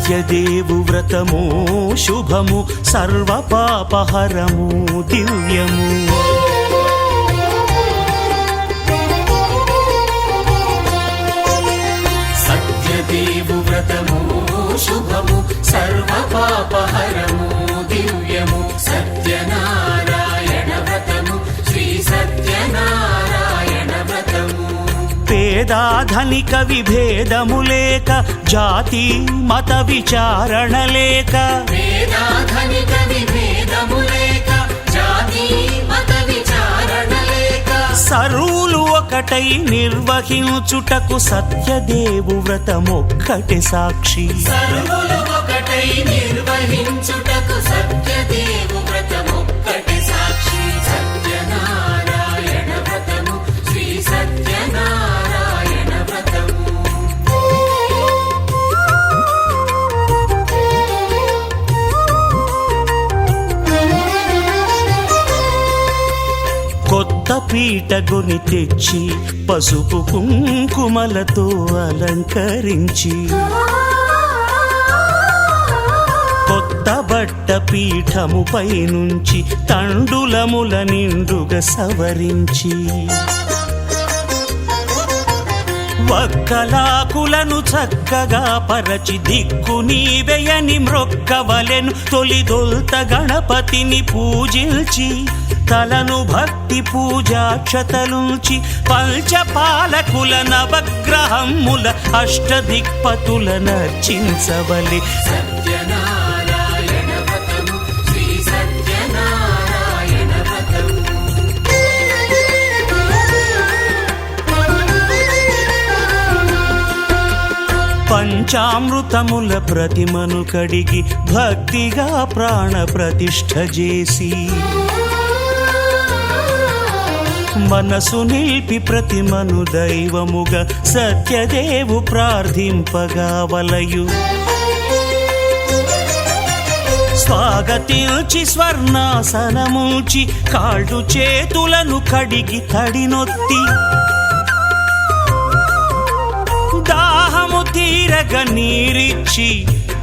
సత్యదేవు వ్రతము శుభము సర్వపాపహరము దివ్యము. సత్యదేవు వ్రతము శుభము సర్వపాపహరము దివ్యము. సత్యనారాయణ వ్రతము శ్రీ సత్యనారాయణ వ్రతము. పేదాధనిక విభేదము లేక జాతి మత విచారణ లేక పేదాధనిక విభేదము లేక జాతి మత విచారణ లేక సర్వులు ఒకటై నిర్వహించుటకు సత్యదేవు వ్రతమొక్కటి సాక్షి. సర్వులు ఒకటై నిర్వహించుటకు సత్యదేవు వ్రతమొక్కటి సాక్షి. సత్యనారాయణ వ్రతము శ్రీ సత్యనారాయణ వ్రతము. కొత్త పీటగుని తెచ్చి పసుపు కుంకుమలతో అలంకరించి కొత్త బట్ట పీఠముపై నుంచి తండులముల నిండుగా సవరించి వక్కలాకులను చక్కగా పరచి దిక్కు నీవెయని మ్రొక్కవలెను. తొలిదొల్త గణపతిని పూజించి తలను భక్తి పూజాక్షతలుంచి పంచపాలకుల నవగ్రహముల అష్టదిక్పతుల నర్చించవలె. సత్యనారాయణ వ్రతము శ్రీ సత్యనారాయణ వ్రతము. పంచామృతముల ప్రతిమను కడిగి భక్తిగా ప్రాణ ప్రతిష్ఠ చేసి మనసు నిలిపి ప్రతిమను దైవముగా సత్యదేవు ప్రార్థింపగా వలయు. స్వాగతించి స్వర్ణాసనముంచి కాళ్ళు చేతులను కడిగి తడినొత్తి దాహము తీరగ నీరిచ్చి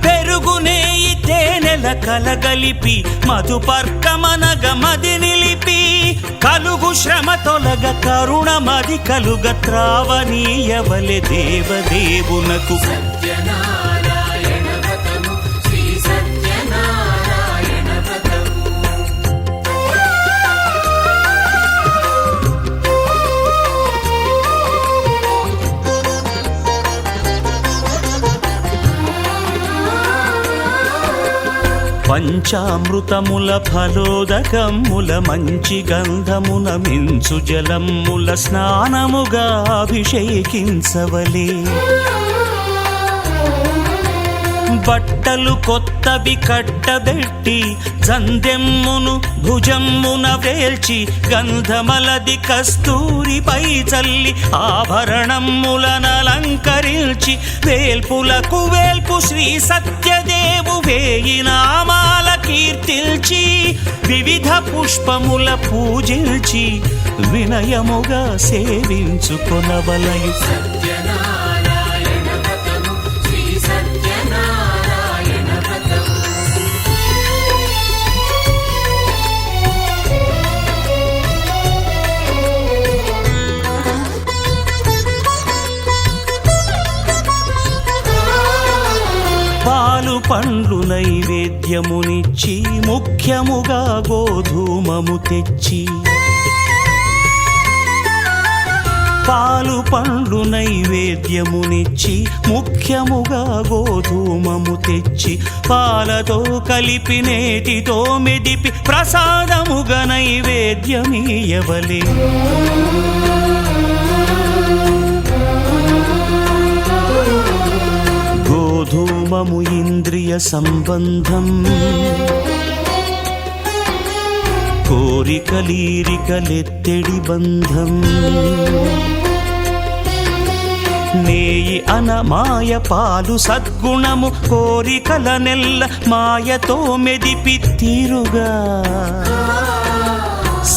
పెరుగు నేయి తేనెల కలగలిపి మధుపర్కమనగ మది నిలిపి కలుగు శ్రమ తొలగ కరుణ మది కలుగ త్రావనీయవలె దేవదేవునకు. సత్యనారాయణ వ్రతము శ్రీ సత్యనారాయణ వ్రతము. పంచామృతముల ఫలోదకముల మంచి గంధమున మించు జలముల స్నానముగా అభిషేకించవలే. బట్టలు కొత్తవి కట్టబెట్టి జందెమ్మును భుజమ్మున వేల్చి గంధమలది కస్తూరిపై చల్లి ఆభరణములనలంకరించి వేల్పులకు వేల్పు శ్రీ సత్యదేవు వేయి నామాల కీర్తిల్చి వివిధ పుష్పముల పూజించి వినయముగా సేవించుకొనవలయు. సత్యనారాయణ వ్రతము శ్రీ సత్యనారాయణ వ్రతము. పాలు పండ్లు నైవేద్యమునిచ్చి ముఖ్యముగా గోధూమము తెచ్చి పాలు పండ్లు నైవేద్యమునిచ్చి ముఖ్యముగా గోధూమము తెచ్చి పాలతో కలిపి నేతితో మెదిపి ప్రసాదముగా నైవేద్యమీయవలే. గోధూమము ఇంద్రియ సంబంధం కోరికలీరికలెత్తెడి బంధం. నేయి అనమాయ పాలు సద్గుణము కోరికల నెల్ల మాయతో మెదిపి తీరుగా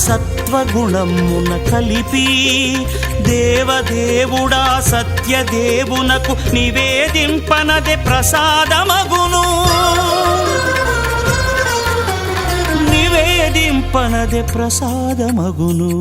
సత్వగుణమున కలిపి దేవదేవుడా సత్యదేవునకు నివేదింపనదే ప్రసాదమగును, నివేదింపనదే ప్రసాదమగును.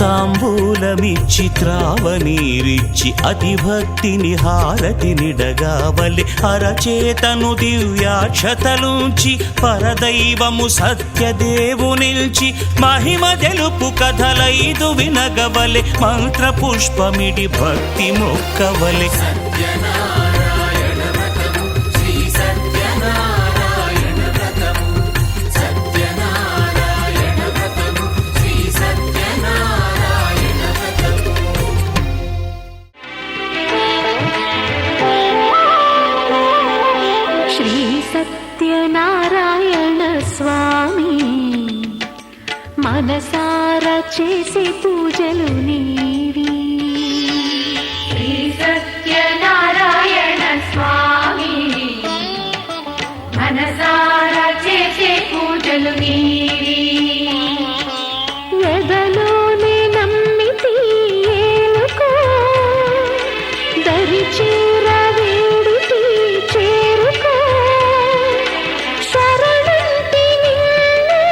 తాంబూలమిచ్చి త్రావనీరిచ్చి అతిభక్తిని హారతినిడగావలి అరచేతను దివ్యాక్షతలుంచి పరదైవము సత్యదేవునిల్చి మహిమ తెలుపు కథలైదు వినగవలె మంత్రపుష్పమిడి భక్తి మొక్కవలె. సత్యనారాయణ వ్రతము శ్రీ సత్యనారాయణ వ్రతము సత్యనారాయణ వ్రతము శ్రీ సత్యనారాయణ వ్రతము. శ్రీ సత్యనారాయణ స్వామి మనసారా చేసే పూజలు నీవి. శ్రీ సత్యనారాయణ స్వామి మనసారా చేసే పూజలు నీవి. ఎదలోనే నమ్మితి ఏలుకో దరి చేర వేడితి చేరుకో శరణంటి నిన్నే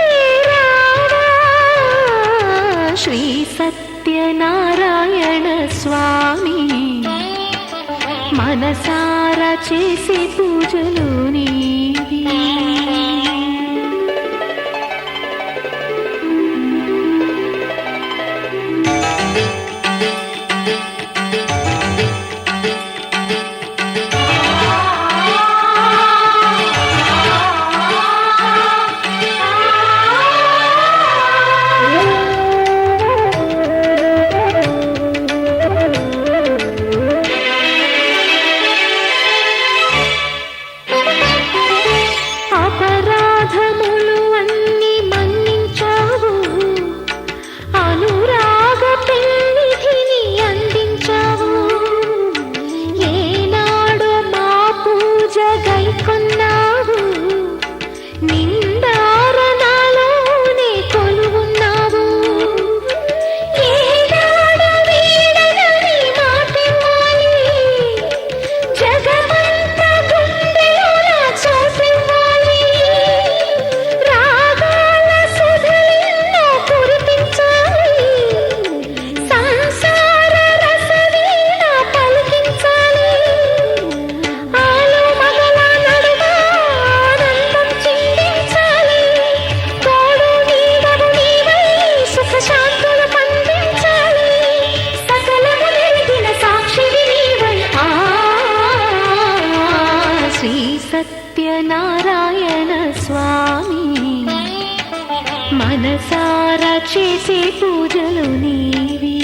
రావా. శ్రీ సత్యనారాయణ స్వామి మనసారా చేసే పూజలు నీవి. అపరాధములు అన్ని మన్నించావు, అనురాగ పెన్నిధిని అందించావు. ఏనాడు మా పూజ గైకొన్నావు, నిందారణలోనే కొలువున్నావు. ఏనాడు వీడనని మాటివ్వాలి, జగమంత గుండెలోన చోటివ్వాలి. రాగాల సుధలెన్నో కురిపించాలి, సంసార రసవీణ పలికించాలి. ఆలు మగల నడుమ ఆనందం చిందించాలి. తోడు నీడవు నీవై సుఖ శాంతులు పండించాలి. సకలము నెరిగిన సాక్షివి నీవై. శ్రీ సత్యనారాయణ స్వామి మనసారా చేసే పూజలు నీవి.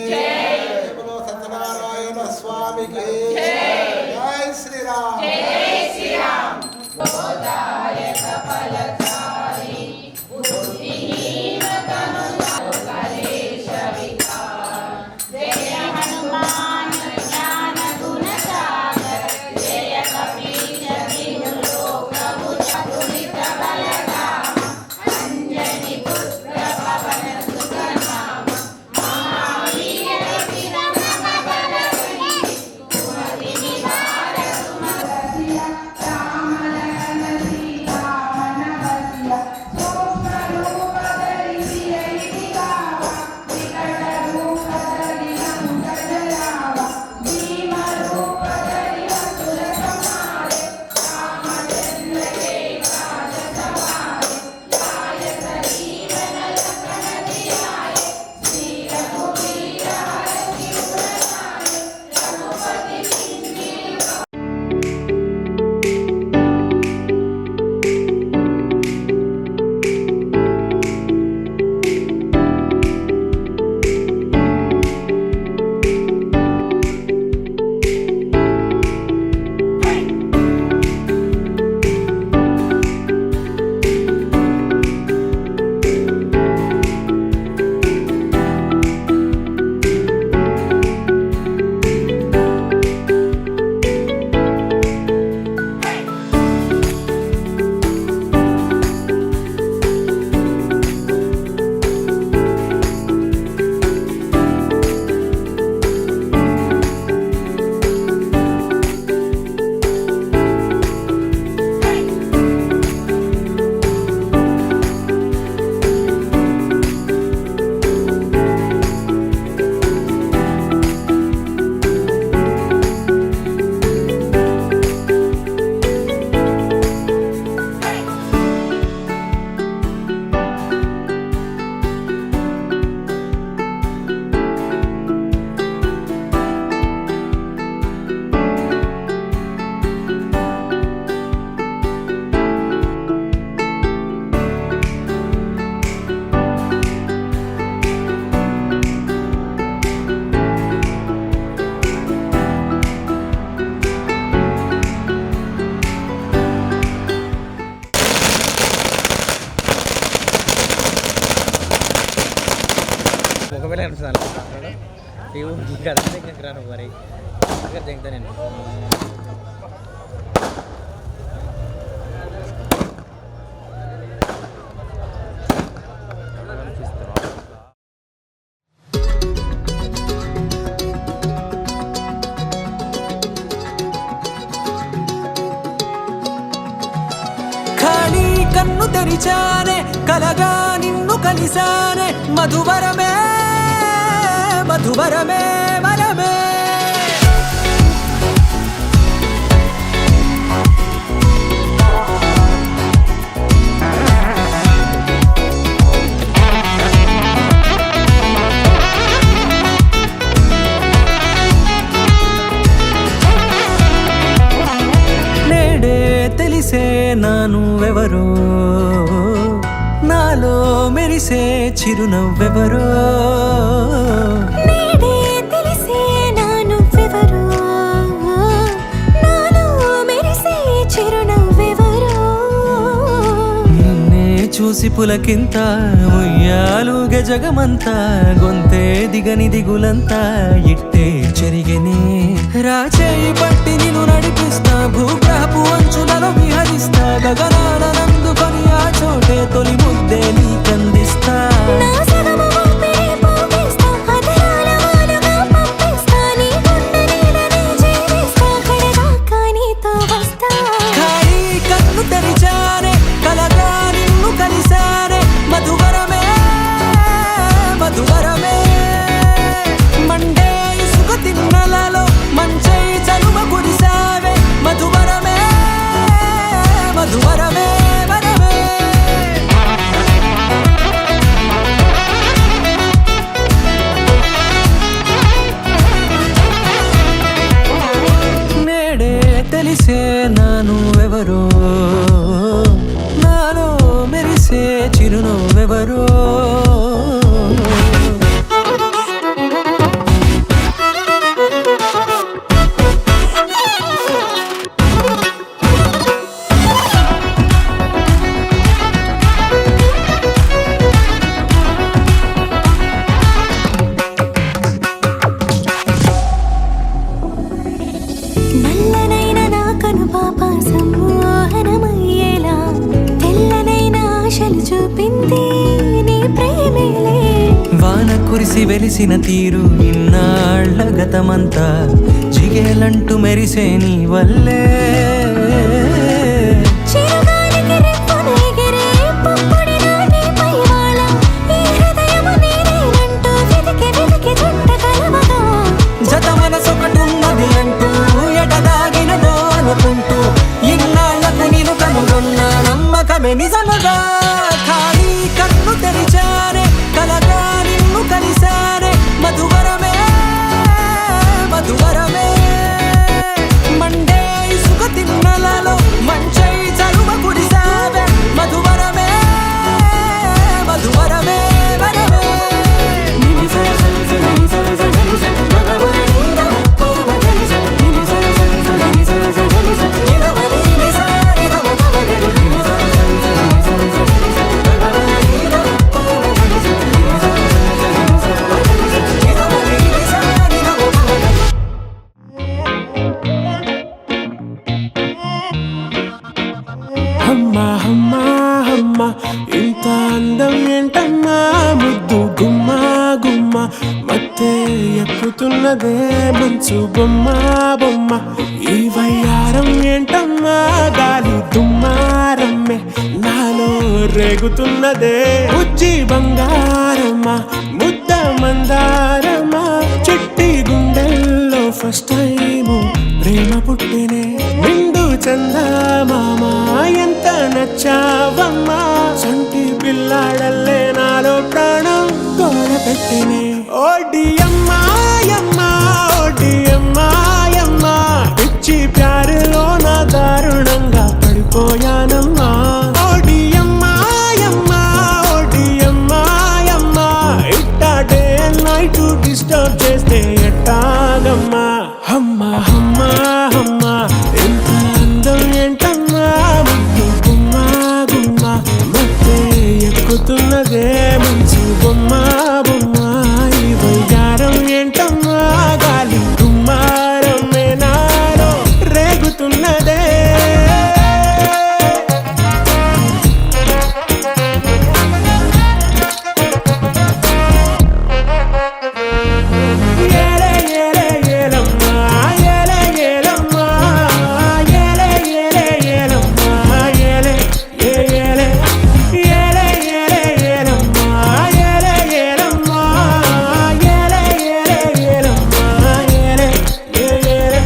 జై బోలో సత్యనారాయణ స్వామికి జై శ్రీరామ్ జై శ్రీరామ్ గోదాయక ఫలచారి బుద్ధిహీన తనుజు కలేశ వికార జయ హనుమాన్ జ్ఞాన గుణ సాగర జయ కపీశ తిను లోకము చతురిత బలరామ అంజని పుత్ర పవన సుత నామ మహావీర విరమ బలవతి సుమతి నివార సుమరతియ రామలన శ్రీరామనవతియ సూక్ష్మ రూపధరి శ్రీయైతిగావ వికట రూపధరి అంతజలావ భీమ రూపధరి అసుర సమారే రామచంద్ర కేకాద సవారే లాయ సజీవన లఖన ధియాయ శ్రీ రఘువీర హరి పురనాయ రఘుపతి కింది ఒకవేళ అనిపిస్తాను ఇవి ఇక్కడ రాను మరి అక్కడ దిగుతా నేను ఖాళీ కన్ను తెరిచానే కలగా నిన్ను కలిసానే మధువరమే మధువరమే వరమే నేడే తెలిసే నానువెవరో నాలో మెరిసే చిరునవ్వెవరో నేడే తెలిసే నానువ్వెవరో నాలో మెరిసే చిరునవ్వెవరో నిన్నే చూసి పులకింత ఉయ్యాలుగ జగమంతా గొంతే దిగని దిగులంతా ఇట్టే చెరిగెనే రాచేయి పట్టి నిన్ను నడిపిస్తా భూగ్రహపు అంచులలో విహరిస్తా గగనాల నందుకొని ఆ చోటే తొలి ముద్దే నీకందిస్తా నా సగము ఊపిరి పోగిస్తా అధరాల వాలుగా పంపిస్తా నీ గుండె నీడనే జీవిస్తా కడదాకా నీతో వస్తా ఖాళీ కన్ను తెరిచానే కలగా నిన్ను కలిసానే మధువరమే మధువరమే మండే ఇసుక తిన్నలలో మంచై చలువ కురిసావే మధువరమే మధువరమే వరమే మురిసి వెలిసిన తీరు ఇన్నాళ్ళ గతమంతా జిగేలంటూ మెరిసే నీ వల్లే చిరుగాలికి రెప్పున ఎగిరే పుప్పొడిగా నీపై వాళ. ఈ హృదయము నీదేనంటూ వెతికి వెతికి చుట్టగలవగా. జత మనసొకటున్నది అంటూ ఎటదాగినదో అనుకుంటూ ఇన్నాళ్లకు నేను కనుగొన్న నమ్మకమే నిజముగా. ఖాళీ కన్ను తెరిచానే కలగా నిన్ను కలిసానే మధువరమే మధువరమే. మండే ఇసుక తిన్నలలో మంచై చలువ కురిసావే మధువరమే మధువరమే వరమే. అమ్మా అమ్మా అమ్మా ఇంత అందం ఏంటమ్మా ముద్దు గుమ్మ గుమ్మ మత్తే ఎక్కుతున్నదే మంచు బొమ్మ బొమ్మ. ఈ వయ్యారం ఏంటమ్మా గాలి దుమ్మారమ్మే నాలో రేగుతున్నదే ఉజ్జి బంగారమ్మా ముద్ద మందారమ్మా. చిట్టి గుండెల్లో ఫస్ట్ టైము ప్రేమ పుట్టినే నిండు చందమామ ఎంత నచ్చావమ్మా. సంటి పిల్లాడల్లే నాలో ప్రాణం తోడ పెట్టినే. ఓడి అమ్మాయమ్మా ఓడి అమ్మాయమ్మా పిచ్చి ప్యారులో నా దారుణంగా పడిపోయానమ్మా. ఓడి అమ్మాయమ్మా ఓడి అమ్మాయమ్మా ఇట్టా డే అండ్ నైట్ డిస్టర్బ్ చేస్తే ఎట్టాగమ్మా. అమ్మా అమ్మా అమ్మా ఎంత అందం ఏంటమ్మా ముద్దు గుమ్మ గుమ్మ మత్తే ఎక్కుతున్నదే మంచు బొమ్మ బొమ్మ. ఈ వయ్యారం ఏంటమ్మా గాలి దుమ్మారమ్మే నాలో రేగుతున్నదే. ఏలే ఏలే ఏలమ్మా ఏలే ఏలమ్మా ఏలే ఏలే ఏలమ్మా ఏలే ఏలే ఏలే ఏలే ఏలమ్మా ఏలే ఏలమ్మా ఏలే ఏలే ఏలమ్మా ఏలే ఏలే.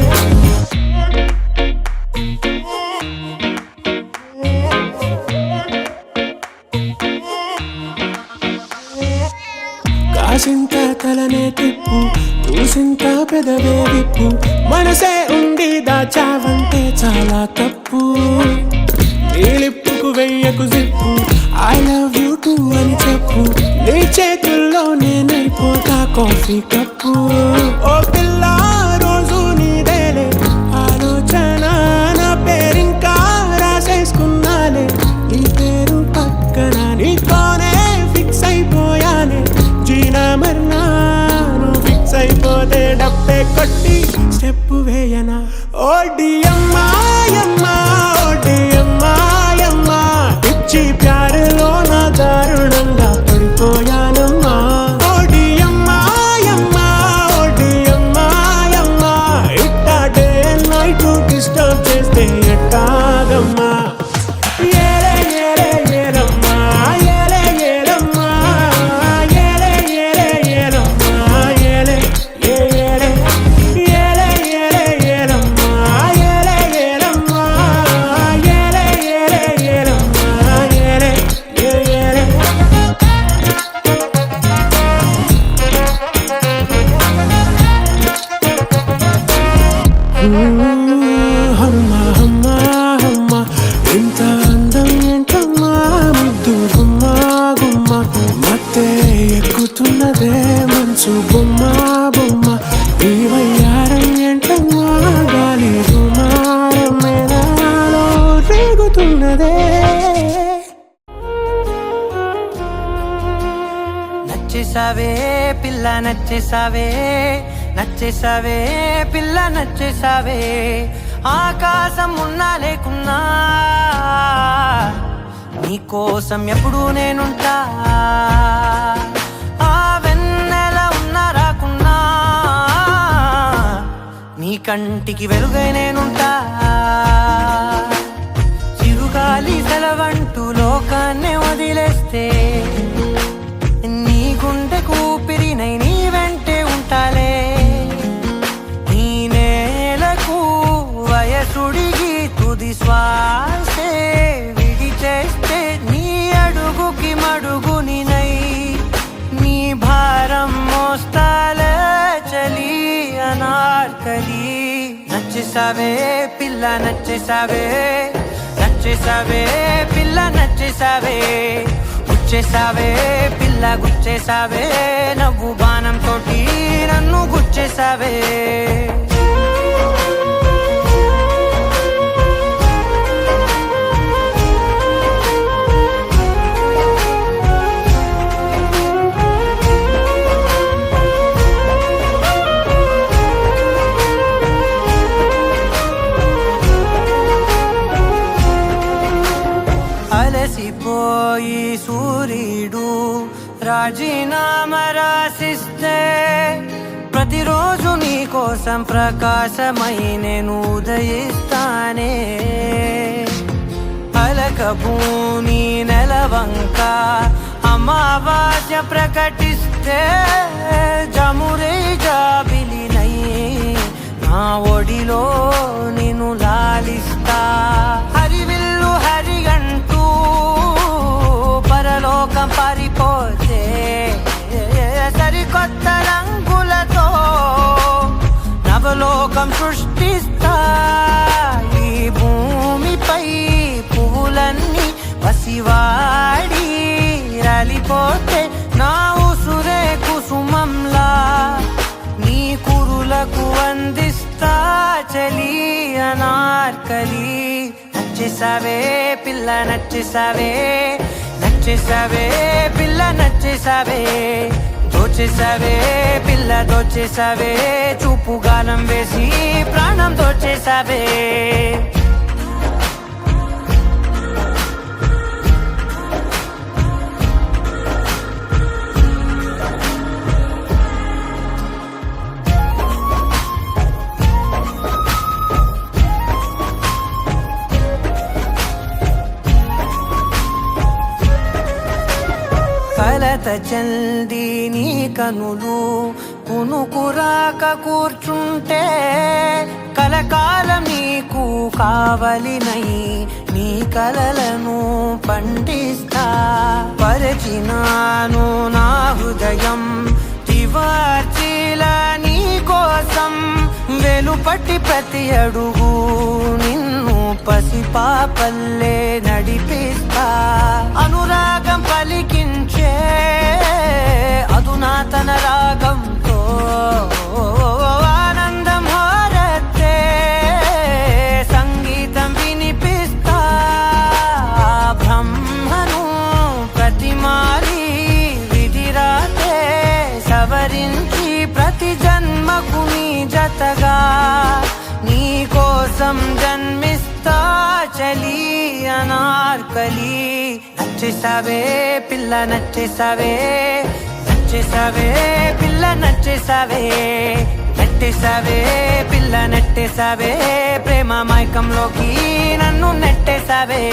కాసింత తలనే తిప్పు కూసింత పెదవే విప్పు మనసే ఉండి దాచావంటే చాలా తప్పు. నీలిప్పుకు వెయ్యకు zip I love you too అని చెప్పు నీ చేతుల్లో నేనైపోతా కాఫీ కప్పు. ఓ పిల్ల రోజు నీదేలే ఆలోచన నా పేరింకా రాసేసుకున్నాలే నీ పేరు పక్కన నీతోనే ఫిక్స్ అయిపోయానే. జీనా మర్నాను ఫిక్స్ అయిపోతే డబ్బే కొట్టి స్టెప్ వేయనా. ఓడి అమ్మాయమ్మా ఓడి అమ్మాయమ్మా పిచ్చి ప్యారులో నా దారుణంగా పడిపోయానమ్మా. ఓడి అమ్మాయమ్మా ఓడి అమ్మాయమ్మా ఇట్టా డే అండ్ నైట్ డిస్టర్బ్ చేస్తే ఎట్టాగమ్మా. ఏలే ఏలే ఏలమ్మా ఏలే ఏలమ్మా ఏలే ఏలే ఏలమ్మా ఏలే ఏలే ఏలే ఏలే ఏలమ్మా ఏలే ఏలమ్మా ఏలే ఏలే ఏలమ్మా ఏలే ఏలే. అమ్మా అమ్మా అమ్మా ఇంత అందం ఏంటమ్మా ముద్దు గుమ్మ గుమ్మ మత్తే ఎక్కుతున్నదే మంచు బొమ్మ బొమ్మ. ఈ వయ్యారం ఏంటమ్మా గాలి దుమారమ్మే నాలో రేగుతున్నదే. నచ్చేసావే పిల్ల నచ్చేసావే నచ్చేసావే పిల్ల నచ్చేసావే. ఆకాశం ఉన్నా లేకున్నా నీకోసం ఎప్పుడు నేనుంటా. ఆ వెన్నెల కంటికి వెలుగై నేనుంటా చిరుగాలి సెలవంటూ లోకాన్నే వదిలేస్తే నీ గుండెకు ఊపిరినై నీ వెంటే ఉంటాలే ఈ నేలకు వయసుడిగి తుది శ్వాసే విడిచేస్తే నీ అడుగుకి మడుగునినై నీ భారం మోస్తాలే చలి అనార్కలి నచ్చేసావే పిల్ల నచ్చేసావే నచ్చేసావే పిల్ల నచ్చేసావే గుచ్చేసావే పిల్ల గుచ్చేసావే నవ్వు బాణం తోటి నన్ను గుచ్చేసావే అలసిపోయి సూర్యుడు రాజీనామా రాసిస్తే ప్రతిరోజు నీ కోసం ప్రకాశమై నేను ఉదయిస్తానే అలక భూమి నెలవంక అమావాస్య ప్రకటిస్తే జమురే జాబిలినై నా ఒడిలో నిన్ను లాలిస్తా హరివిల్లు హరిగంటూ పరలోకం పారిపోతే సరికొత్త రంగులతో నవలోకం సృష్టిస్తా ఈ భూమిపై పువ్వులన్నీ పసివాడి రాలిపోతే నా ఉసురే కుసుమంలా నీ కురులకు వందిస్తా చలి అనార్కలి నచ్చేసావే పిల్ల నచ్చేసావే నచ్చేసావే పిల్ల నచ్చేసావే దోచేసావే పిల్ల దోచేసావే చూపు గాలం వేసి ప్రాణం దోచేసావే కలత చల్ది నీ కనులు కునుకురాక కూర్చుంటే కలకాలం నీకు కావలినై నీ కలలను పండిస్తా పరిచినాను నా హృదయం తివార్చిలా నీ కోసం వెలుపటి ప్రతి అడుగు నిన్ను పసిపాపల్లే నడిపిస్తా అనురాగం పలికించే అధునాతన రాగంతో ఆనందం హారతే సంగీతం వినిపిస్తా బ్రహ్మను ప్రతిమాలి విధిరాతే సవరించి ప్రతి జన్మకు నీ జతగా నీ కోసం జన్మిస్తా చలి అనార్కలి నచ్చేసావే పిల్ల నచ్చేసావే నచ్చేసావే పిల్ల నచ్చేసావే నెట్టేసావే పిల్ల నెట్టేసావే ప్రేమ మైకంలోకి నన్ను నెట్టేసావే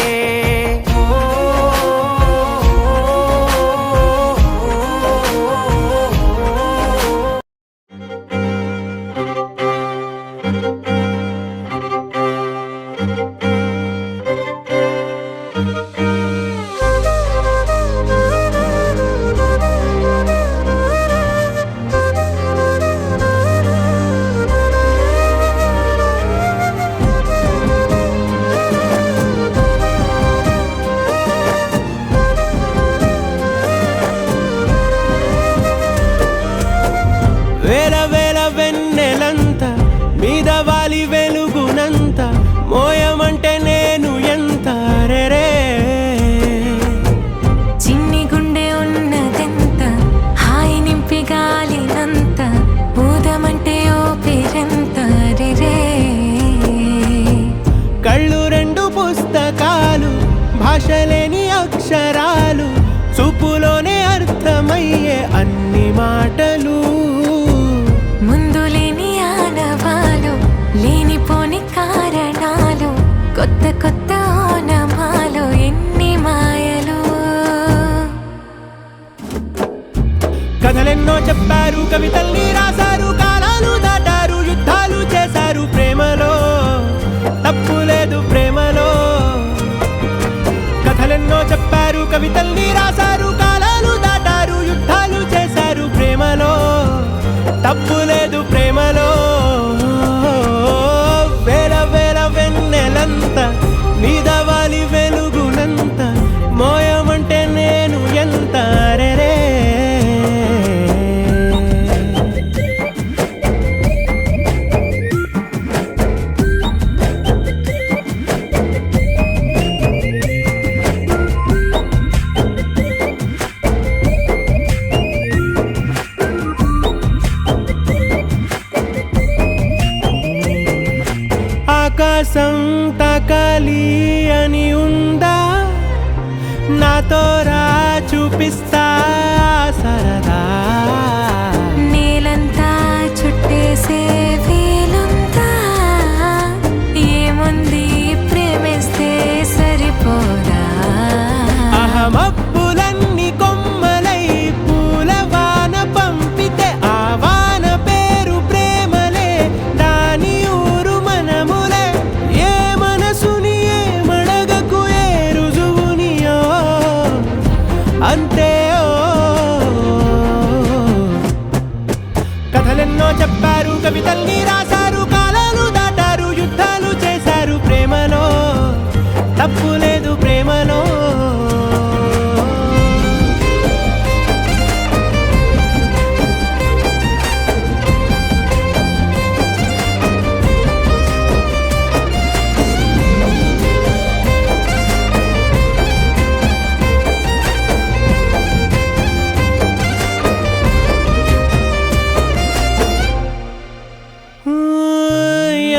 కొత్త కొత్త ఓనమాలు ఎన్ని మాయలు. కథలెన్నో చెప్పారు, కవితల్ని రాశారు, కాలాలు దాటారు, యుద్ధాలు చేశారు ప్రేమలో, తప్పు లేదు ప్రేమలో. కథలెన్నో చెప్పారు, కవితల్ని రాశారు, కాలాలు దాటారు, యుద్ధాలు చేశారు ప్రేమలో, తప్పు లేదు ప్రేమలో. వేల వేల వెన్నెలంత మీద వాలి వెలుగునంత మోయమంటే నేను ఎంత రే. ఆకాశం తాకాలి అని ఉందా, నాతో రా చూపిస్తా సరదా. నేలంతా చుట్టేసే వీలుందా, ఏముంది ప్రేమిస్తే సరిపోదా. అహమప్పులన్నీ కొమ్మలై పూల వాన పంపితే ఆ వాన పేరు ప్రేమలే, దాని ఊరు మనములే. ఏ మనసుని ఏ మడగకు ఏ రుజువునియో అంతే. కథలెన్నో చెప్పారు, కవితల్ని రాశారు, కాలాలు దాటారు, యుద్ధాలు చేశారు ప్రేమలో, తప్పు లేదు ప్రేమలో.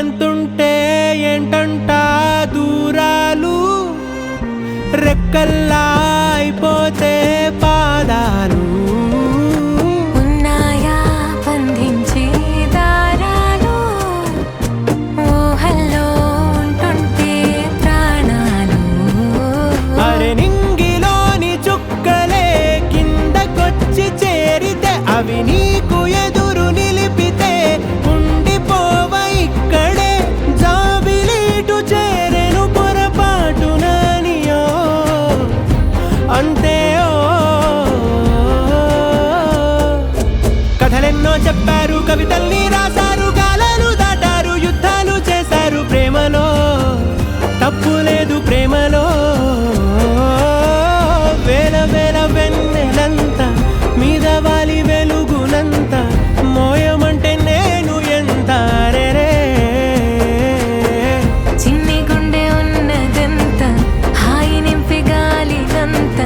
ఎంతుంటే ఏంటంట దూరాలు, రెక్కల్లా అయిపోతే పాదాలు. ఉన్నాయా బంధించే దారాలు, ఊహల్లో ఉంటుంటే ప్రాణాలు. అరే నింగిలోని చుక్కలే కిందకొచ్చి చేరితే, అవి నీకు ఎదురు నిలిపితే ఉండిపోవ ఇక్కడే. జాబిలీటు చేరెను పొరపాటు నానియో అంతే. కథలెన్నో చెప్పారు, కవితల్ని రాశారు, కాలాలు దాటారు, యుద్ధాలు చేశారు ప్రేమలో, తప్పు లేదు ప్రేమలో. వేల వేల వెన్నెలంత మీద వాలి వెలుగునంత మోయమంటే నేను ఎంత రే. చిన్ని గుండె ఉన్నదంత హాయి నింపి గాలినంత,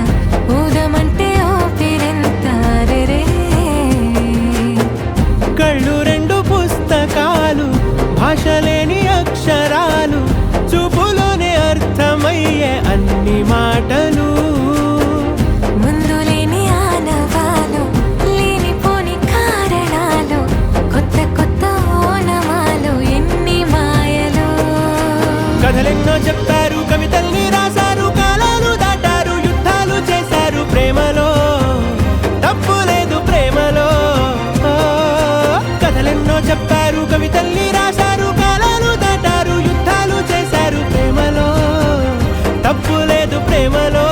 ఊదమంటే ఊపిరెంత రే. కళ్ళు రెండు పుస్తకాలు, భాష లేని అక్షరాలు, చూపులోనే అర్థమయ్యే అన్ని మాటలు. ముందు లేని ఆనవాలు, లేనిపోని కారణాలు, కొత్త కొత్త ఓనమాలు ఎన్ని మాయలు. కథలెన్నో చెప్పారు, కవితల్ని రాశారు, కాలాలు దాటారు, యుద్ధాలు చేశారు ప్రేమలో, తప్పు లేదు ప్రేమలో. కథలెన్నో చెప్పారు, కవితల్ని రాశారు, కాలాలు దాటారు, యుద్ధాలు చేశారు ప్రేమలో, తప్పు లేదు ప్రేమలో.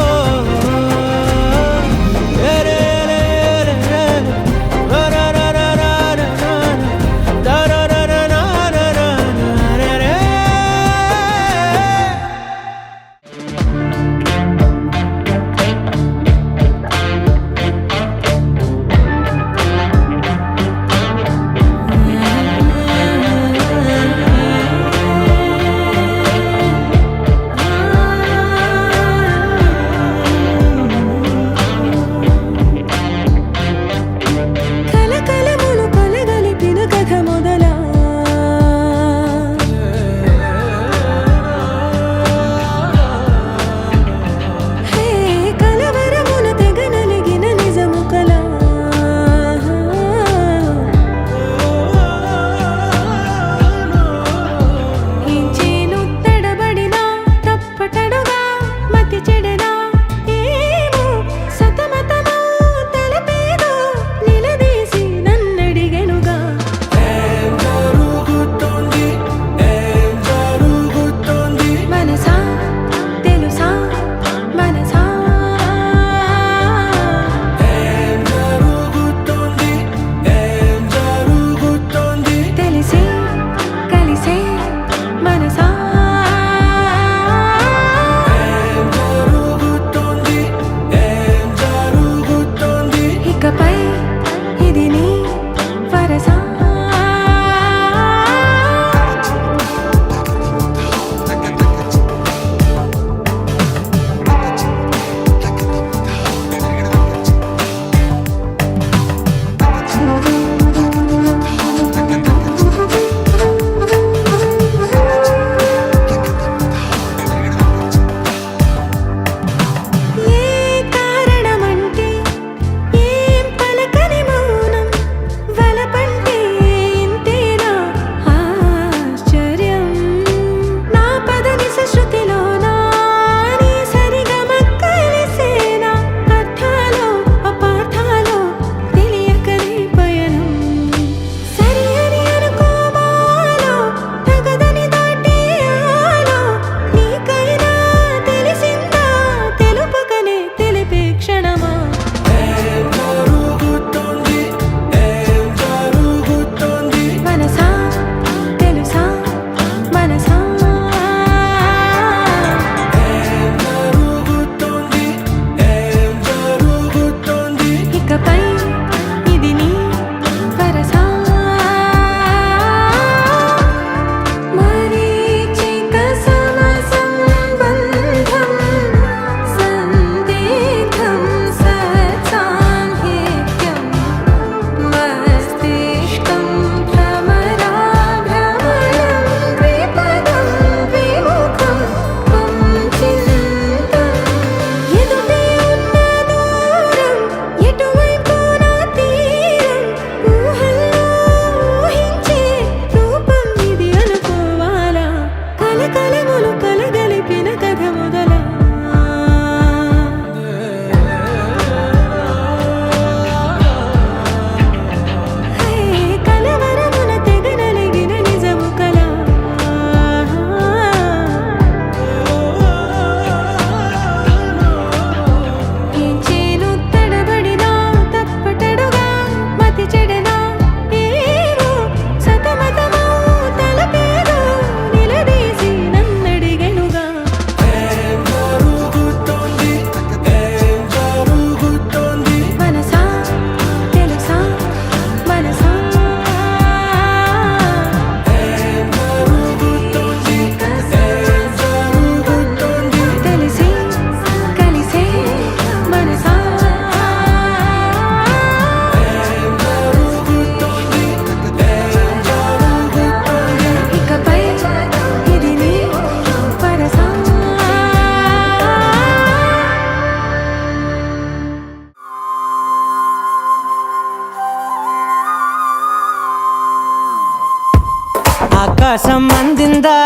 ఆకాశం అందిందా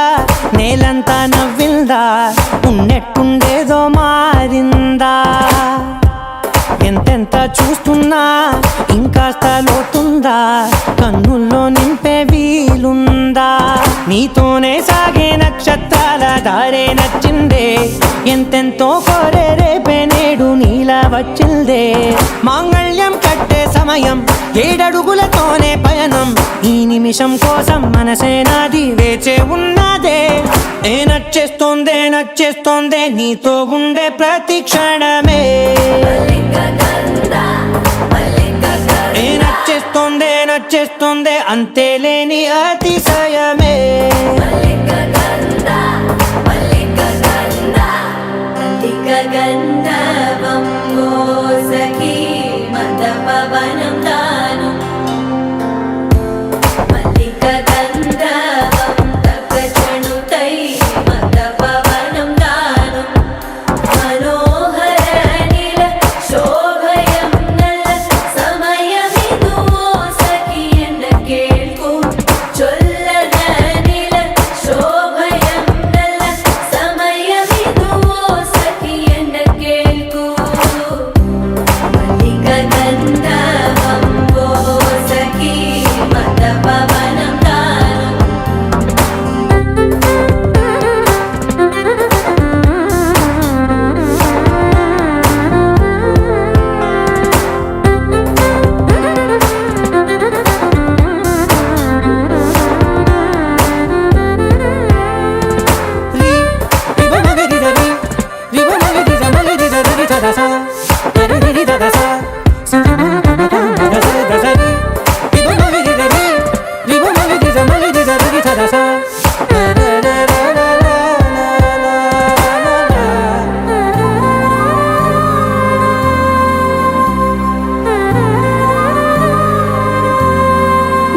నేలంతా నవ్విందా ఉన్నట్టుండేదో మారిందా ఎంతెంత చూస్తున్నా ఇంకాస్త లోతుందా కన్నుల్లో నింపే వీలుందా నీతోనే సాగే నక్షత్రాల దారే నచ్చిందే ఎంతెంతో కోరే రేపే నేడు నీలా వచ్చిందే మాంగళ్యం కట్టే సమయం 7 అడుగులతోనే పయనం ఈ నిమిషం కోసం మనసే నాది వేచే ఉన్నదే నచ్చేస్తోందే నీతో ఉండే ప్రతి క్షణమే నచ్చేస్తోందే అంతేలేని అతిశయమే గంధర్వం సఖీ మందపవనం తాను మల్లిక గంధర్వం తగ్గచణుతై మందపవనం తాను మనోహర నిల శోభయం నల్ల సమయమిదు సఖీ ఎన్న కేൾക്കൂ చొల్లద నిల శోభయం నల్ల సమయమిదు సఖీ ఎన్న కేൾക്കൂ మల్లిక గంధర్వం సఖీ మందపవనం తాను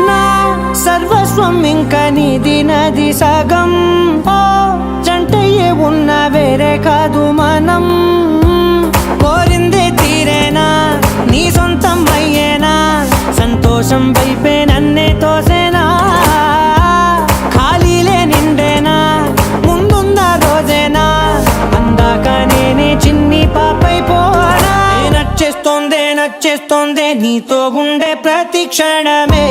నా సర్వస్వం ఇంకా నీది నది సగం ఓ జంటయ్యే ఉన్న వేరే కాదు మనం కోరిందే తీరేనా నీ సొంతం అయ్యేనా సంతోషం వైపే నన్నే తోసేనా ఖాళీలే నిండేనా ముందుందా రోజేనా అందాక నేనే చిన్ని పాపైపోనా నచ్చేస్తోందే నీతో ఉండే ప్రతి క్షణమే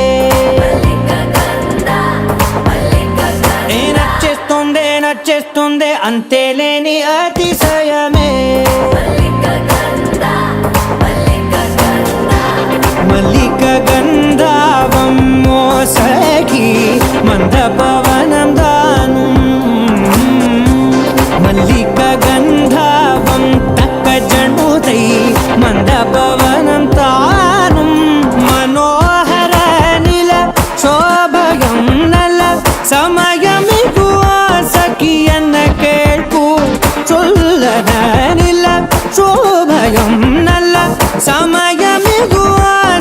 నచ్చేస్తోందే అంతేలేని అతిశయమే మల్లిక గంధర్వం సఖీ మందపవనం దాను మల్లిక గంధర్వం తక్కజణుతై మందపవనం తాను మనోహర నిల శోభయం నల సమయమిగు సఖీ ఎన్న కేൾക്കൂ చొల్లద నిల శోభయం నల్ల సమయమిగు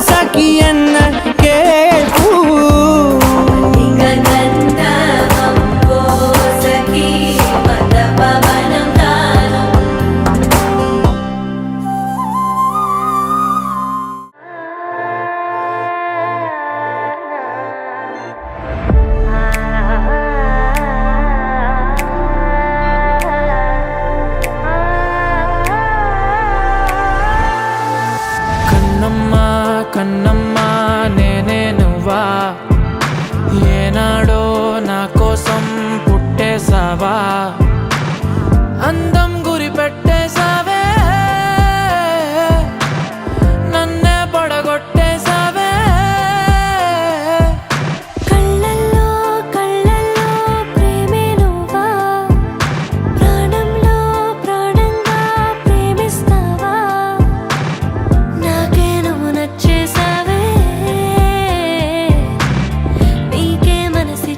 సఖీ ఎన్న కేൾക്കൂ గంధర్వం సఖీ మందపవనం తాను కన్నమ్మా నేనే నువ్వా ఏనాడో నా కోసం పుట్టేసావా అందం గురి పెట్టేసావే నన్నే పడగొట్టేసావే కళ్ళల్లో ప్రేమే నువ్వా ప్రాణంలో ప్రాణంగా ప్రేమిస్తావా నాకే నువ్వు నచ్చేసావే నీకే మనసి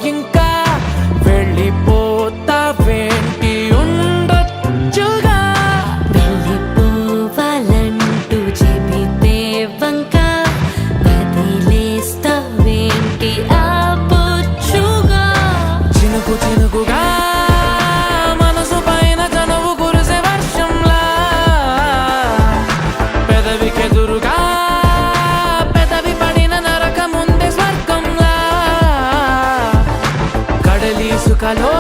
ఇంకా వెళ్ళిపోతావేంటి ఉండొచ్చుగా వెళ్ళిపోవాలంటూ చెబితే వంక వదిలేస్తావేంటి ఆపొచ్చుగా చినుకు చినుకుగా మనసు పైన కనువు కురిసే వర్షంలా పెదవికెదురుగా పెదవి పడిన నరక ముందే స్వర్గంలా కడలి సుఖలో